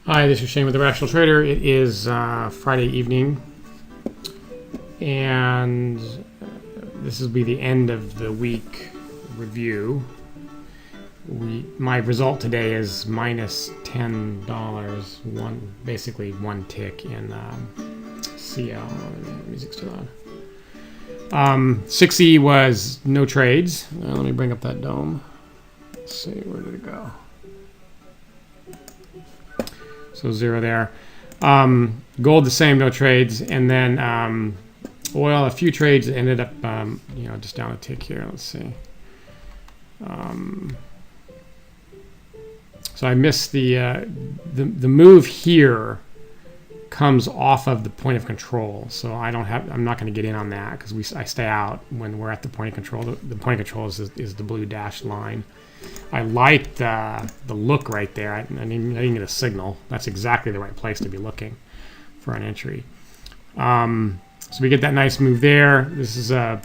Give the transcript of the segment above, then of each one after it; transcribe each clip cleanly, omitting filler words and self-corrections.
Hi, this is Shane with The Rational Trader. It is Friday evening, and this will be the end of the week review. My result today is minus $10, basically one tick in CL. Music's still on. 6E was no trades. Let me bring up that dome. Let's see, where did it go? So zero there. Gold the same, no trades, and then oil a few trades ended up just down a tick here. Let's see. So I missed the move here comes off of the point of control. So I'm not going to get in on that because I stay out when we're at the point of control. The point of control is the blue dashed line. I liked the look right there. I didn't get a signal. That's exactly the right place to be looking for an entry. So we get that nice move there. This is a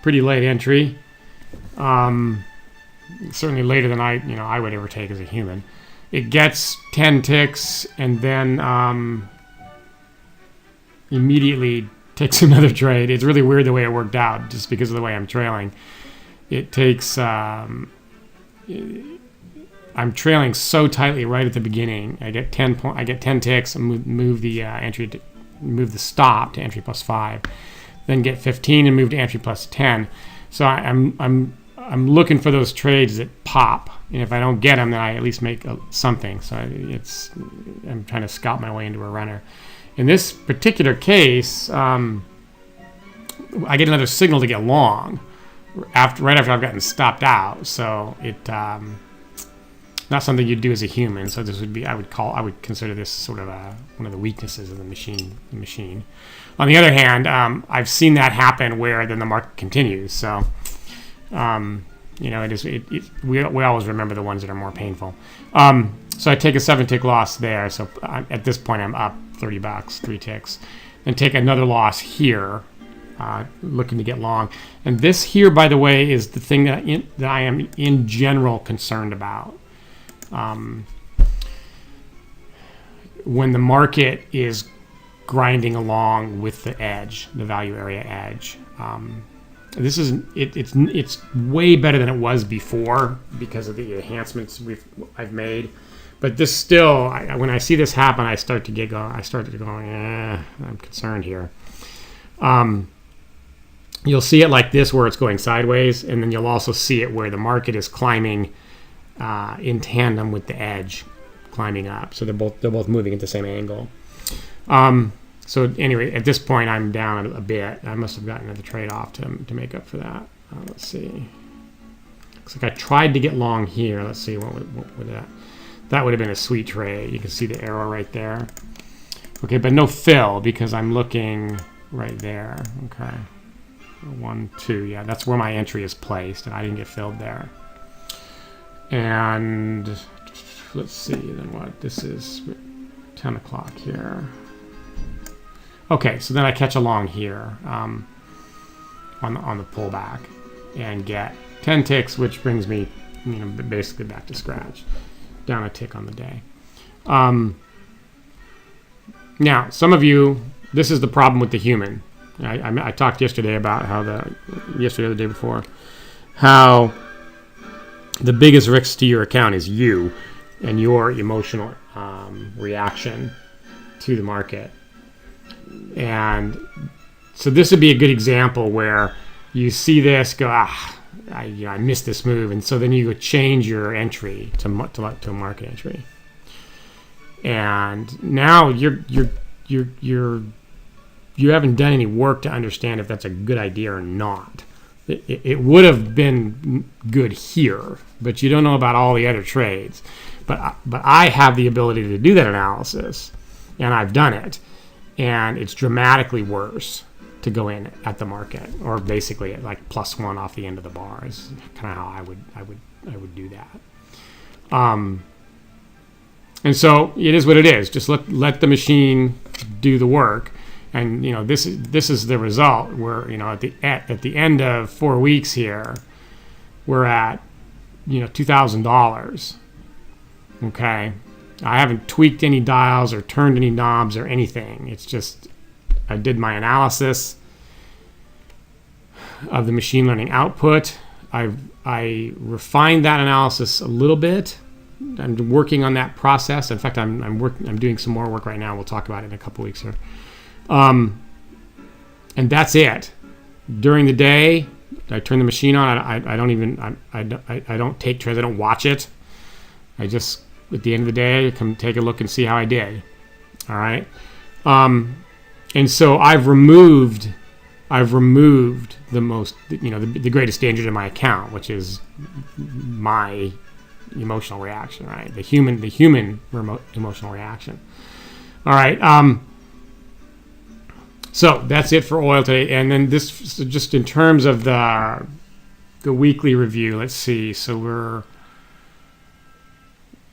pretty late entry. Certainly later than I would ever take as a human. It gets 10 ticks and then immediately takes another trade. It's really weird the way it worked out just because of the way I'm trailing. It takes... I'm trailing so tightly right at the beginning. I get 10 ticks and move the entry move the stop to entry plus 5, then get 15 and move to entry plus 10. So I'm looking for those trades that pop, and if I don't get them, then I at least make something. So I'm trying to scout my way into a runner. In this particular case, I get another signal to get long. Right after I've gotten stopped out, so it not something you'd do as a human. So this would be I would consider this sort of one of the weaknesses of the machine. On the other hand, I've seen that happen where then the market continues. So we always remember the ones that are more painful. So I take a 7-tick loss there. So at this point I'm up $30, 3 ticks, and take another loss here. Looking to get long, and this here, by the way, is the thing that I am in general concerned about. When the market is grinding along with the edge, the value area edge, this is it's way better than it was before because of the enhancements I've made. But this still, when I see this happen, I start to go. I'm concerned here. You'll see it like this where it's going sideways, and then you'll also see it where the market is climbing in tandem with the edge climbing up. So they're both moving at the same angle. So anyway, at this point I'm down a bit. I must have gotten another trade off to make up for that. Let's see. Looks like I tried to get long here. Let's see what would that would have been a sweet trade. You can see the arrow right there. Okay, but no fill because I'm looking right there. Okay. 1, 2, yeah, that's where my entry is placed, and I didn't get filled there. And let's see, then what? This is 10 o'clock here. Okay, so then I catch along here on the pullback and get 10 ticks, which brings me, basically back to scratch, down a tick on the day. Now, some of you, this is the problem with the human. I talked yesterday about yesterday or the day before, how the biggest risk to your account is you and your emotional reaction to the market. And so this would be a good example where you see this, go, I missed this move, and so then you go change your entry to a market entry, and now you haven't done any work to understand if that's a good idea or not. It would have been good here, but you don't know about all the other trades. But I have the ability to do that analysis, and I've done it, and it's dramatically worse to go in at the market, or basically at like +1 off the end of the bar is kind of how I would do that. And so it is what it is. Just let the machine do the work. And this is the result. Where at the end of 4 weeks here, we're at $2,000. Okay, I haven't tweaked any dials or turned any knobs or anything. It's just I did my analysis of the machine learning output. I refined that analysis a little bit. I'm working on that process. In fact, I'm doing some more work right now. We'll talk about it in a couple weeks here. And that's it. During the day, I turn the machine on. I don't take trades. I don't watch it. I just, at the end of the day, I come take a look and see how I did. All right. And so I've removed the most, the greatest danger to my account, which is my emotional reaction, right? The human emotional reaction. All right. So that's it for oil today. And then this, so just in terms of the weekly review, let's see. So we're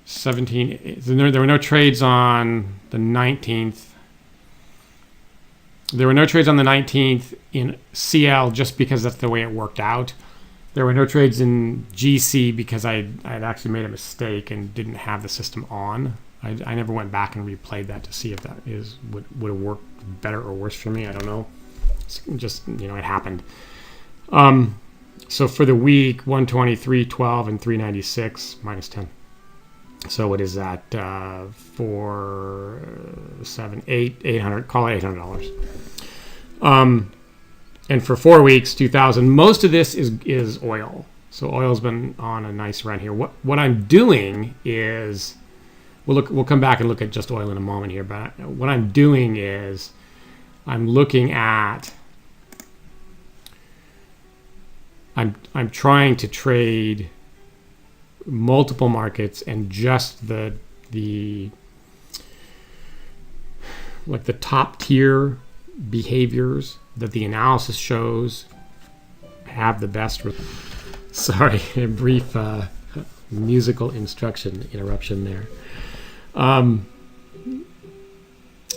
17. There were no trades on the 19th. There were no trades on the 19th in CL just because that's the way it worked out. There were no trades in GC because I had actually made a mistake and didn't have the system on. I never went back and replayed that to see if that would have worked better or worse for me. I don't know. It's just, it happened. So for the week, 123, 12, and 396 minus 10. So what is that? 4, 7, 8, 800. Call it $800. And for 4 weeks, 2,000. Most of this is oil. So oil's been on a nice run here. What I'm doing is, we'll come back and look at just oil in a moment here. But what I'm doing is, I'm looking at. I'm trying to trade multiple markets and just the top tier behaviors that the analysis shows have the best. Sorry, a brief musical instruction interruption there.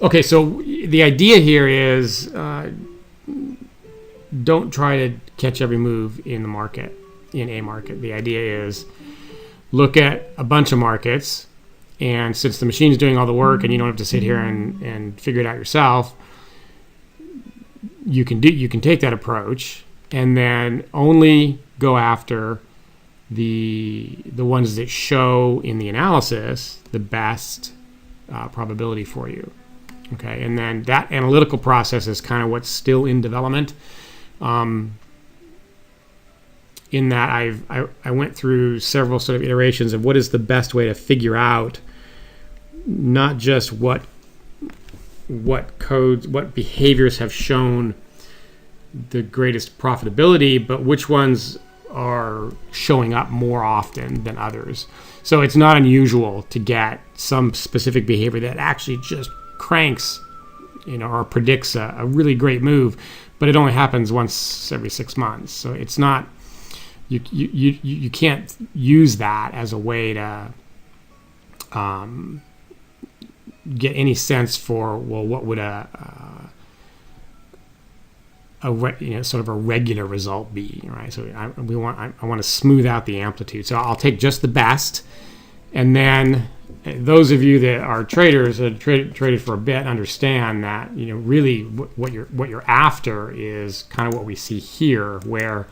Okay, so the idea here is don't try to catch every move in the market, in a market. The idea is look at a bunch of markets, and since the machine is doing all the work and you don't have to sit here and figure it out yourself, you can take that approach and then only go after the ones that show in the analysis the best probability for you. Okay, and then that analytical process is kind of what's still in development. In that I went through several sort of iterations of what is the best way to figure out not just what codes, what behaviors have shown the greatest profitability, but which ones are showing up more often than others. So it's not unusual to get some specific behavior that actually just cranks, or predicts a really great move, but it only happens once every 6 months. So it's not, you can't use that as a way to get any sense for, well, what would sort of a regular result be, right? So I want to smooth out the amplitude. So I'll take just the best, and then those of you that are traders that traded for a bit understand that really what you're after is kind of what we see here, where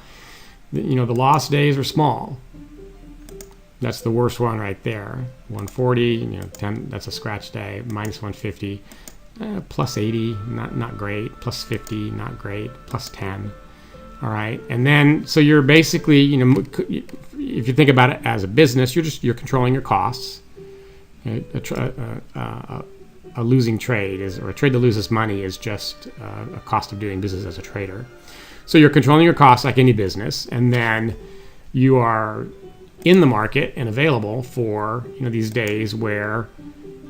the lost days are small. That's the worst one right there. 140, 10. That's a scratch day. Minus 150, plus 80, not great. Plus 50, not great. Plus 10. All right, and then so you're basically, if you think about it as a business, you're controlling your costs. A losing trade or a trade that loses money is just a cost of doing business as a trader. So you're controlling your costs like any business, and then you are in the market and available for these days where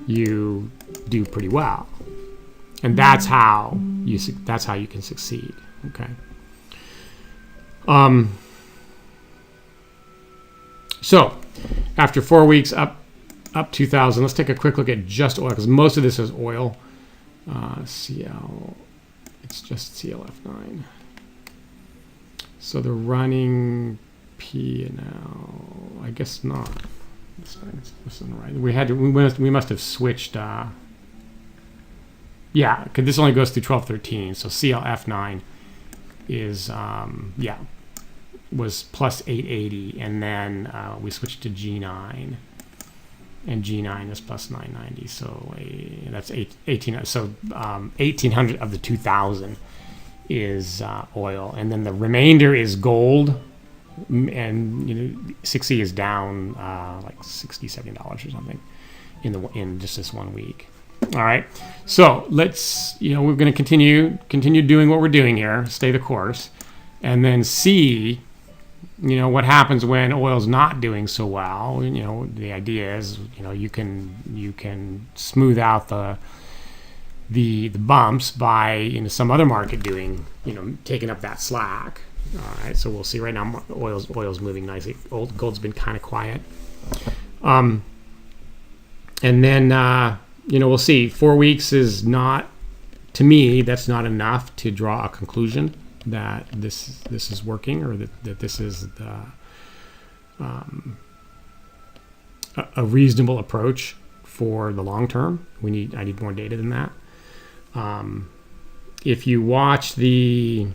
you do pretty well, and that's how you can succeed. Okay. So after 4 weeks up 2,000, let's take a quick look at just oil, because most of this is oil. CL, it's just CLF9. So the running P&L, I guess not. This isn't right. We must have switched. Yeah, because this only goes through 1213. So CLF9 is was plus 880, and then we switched to G9, and G9 is plus 990. So that's 18. So 1800 of the 2000 is oil, and then the remainder is gold. And 6E is down like $60-70 or something in just this 1 week. All right, so let's we're going to continue doing what we're doing here, stay the course, and then see what happens when oil's not doing so well. The idea is you can smooth out the bumps by some other market doing taking up that slack. All right, so we'll see. Right now, oil's moving nicely. Gold's been kind of quiet, and then we'll see. 4 weeks is not, to me, that's not enough to draw a conclusion that this is working, or that this is a reasonable approach for the long term. I need more data than that. If you watch the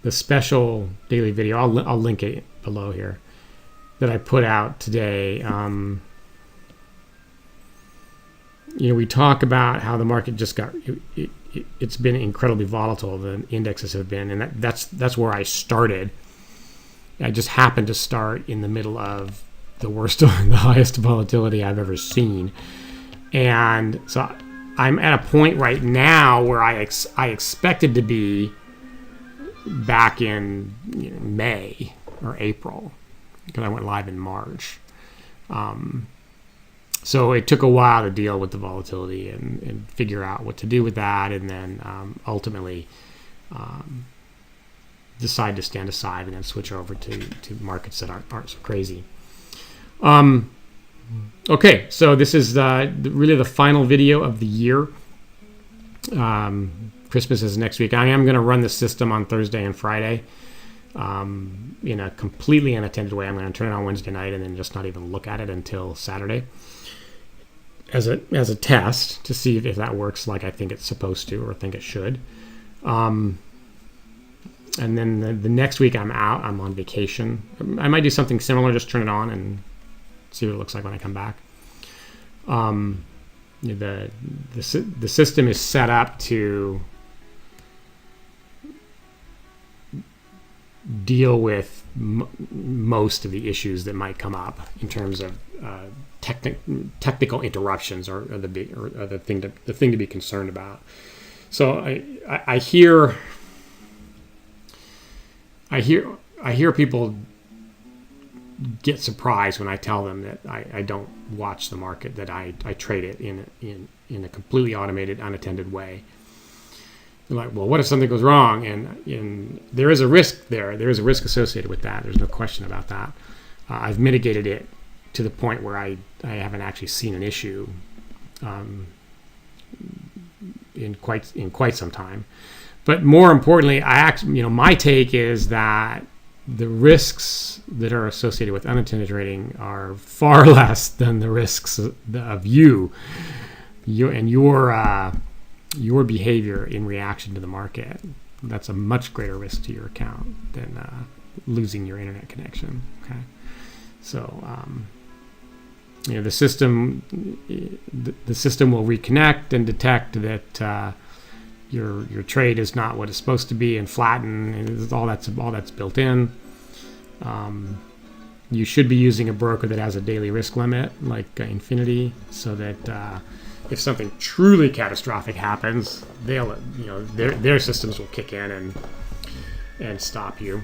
special daily video, I'll link it below here, that I put out today. We talk about how the market just it's been incredibly volatile. The indexes have been, and that's where I started. I just happened to start in the middle of the highest volatility I've ever seen, and so I'm at a point right now where I expected to be back in May or April, because I went live in March. So it took a while to deal with the volatility and figure out what to do with that, and then ultimately decide to stand aside and then switch over to markets that aren't so crazy. Okay, so this is really the final video of the year. Christmas is next week. I am going to run the system on Thursday and Friday in a completely unattended way. I'm going to turn it on Wednesday night and then just not even look at it until Saturday as a test to see if that works like I think it's supposed to, or think it should. And then the next week I'm out. I'm on vacation. I might do something similar, just turn it on and see what it looks like when I come back. The system is set up to deal with most of the issues that might come up in terms of technical interruptions, or the thing to be concerned about. So I hear people get surprised when I tell them that I don't watch the market, that I trade it in a completely automated, unattended way. They're like, well, what if something goes wrong? And there is a risk there. There is a risk associated with that. There's no question about that. I've mitigated it to the point where I haven't actually seen an issue in quite some time. But more importantly, my take is that the risks that are associated with unattended trading are far less than the risks of your behavior in reaction to the market. That's a much greater risk to your account than losing your internet connection. Okay, so the system will reconnect and detect that your trade is not what it's supposed to be and flatten, and all that's built in. You should be using a broker that has a daily risk limit like Infinity, so that if something truly catastrophic happens, their systems will kick in and stop you.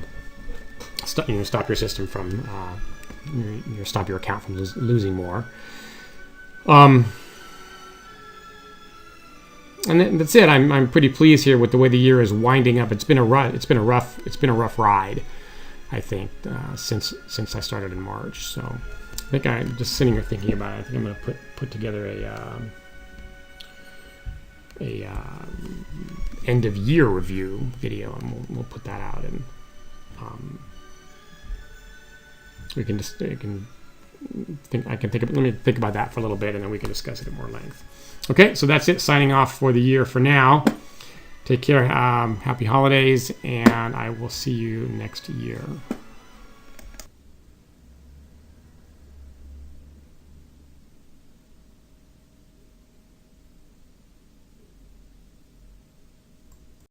Stop your system from stop your account from losing more. And that's it. I'm pretty pleased here with the way the year is winding up. It's been a rough ride, I think, since I started in March. So I think I'm just sitting here thinking about it. I think I'm going to put together a end of year review video, and we'll put that out, and we can let me think about that for a little bit, and then we can discuss it at more length. Okay, so that's it. Signing off for the year for now. Take care. Happy holidays, and I will see you next year.